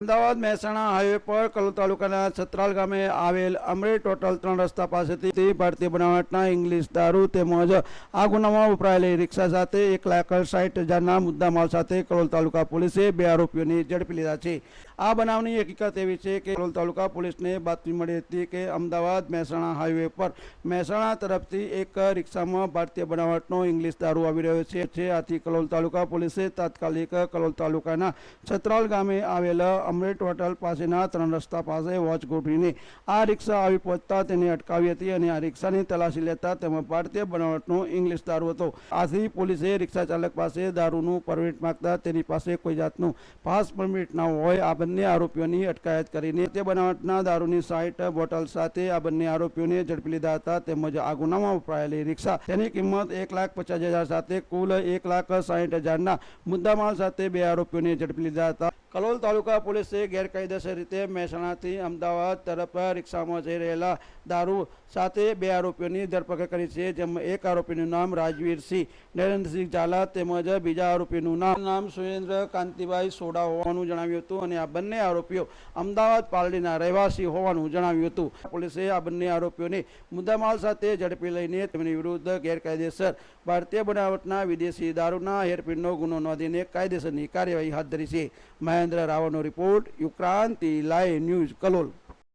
Ahmedabad Mehsana highway પર કલોલ તાલુકાના છત્રાલ ગામે આવેલ અમરેટ ટોટલ 3 રસ્તા પાસેથી ભારતીય બનાવટના ઇંગ્લિશ દારૂ તેમજ આ ગુનામાં વપરાયેલી રિક્ષા સાથે 1,60,000ના મુદ્દામાલ સાથે કલોલ તાલુકા પોલીસે 2 આરોપીઓને ઝડપી લીધા છે। આ બનાવની હકીકત એવી છે કે કલોલ તાલુકા પોલીસને બાતમી મળી હતી કે અમદાવાદ મહેસાણા હાઈવે પર મહેસાણા તરફથી એક રિક્ષામાં ભારતીય બનાવટનો ઇંગ્લિશ દારૂ આવી રહ્યો છે। આથી કલોલ તાલુકા પોલીસે તાત્કાલિક કલોલ તાલુકાના છત્રાલ ગામે આવેલ અમરેટ હોટલ પાસેના 3 રસ્તા પાસે વોચ ગોઠવીને આ રિક્ષા આવી પહોંચતા તેને અટકાવી હતી અને આ રિક્ષાની તલાશી લેતા તેમાં ભારતીય બનાવટનો ઇંગ્લિશ દારૂ હતો। આથી પોલીસે રિક્ષા ચાલક પાસે દારૂનું પરમિટ માંગતા તેની પાસે કોઈ જાતનું પાસ પરમિટ ન હોય આ બંને આરોપીઓની અટકાયત કરીને તે બનાવટના દારૂની 60 બોટલ સાથે આ બંને આરોપીઓને ઝડપી લીધા હતા। તેમજ આ ગુનામાં વપરાયેલી રિક્ષા તેની કિંમત 1,50,000 સાથે કુલ 1,60,000ના મુદ્દામાલ સાથે 2 આરોપીઓને ઝડપી લીધા હતા। કલોલ તાલુકા પોલીસે ગેરકાયદેસર રીતે મહેસાણાથી અમદાવાદ તરફ રિક્ષામાં જઈ રહેલા દારૂ સાથે 2 આરોપીઓની ધરપકડ કરી છે। જેમાં એક આરોપીનું નામ રાજવીરસિંહ નરેન્દ્રસિંહ ઝાલા તેમજ બીજા આરોપીનું નામ સુરેન્દ્ર કાંતિભાઈ સોડા હોવાનું જણાવ્યું હતું અને આ બંને આરોપીઓ અમદાવાદ પાલડીના રહેવાસી હોવાનું જણાવ્યું હતું। પોલીસે આ બંને આરોપીઓને મુદ્દામાલ સાથે ઝડપી લઈને તેમની વિરુદ્ધ ગેરકાયદેસર ભારતીય બનાવટના વિદેશી દારૂના હેરફેરનો ગુનો નોંધીને કાયદેસરની કાર્યવાહી હાથ ધરી છે। મહેન્દ્ર રાવળનો report, Yukranti live news, Kalol.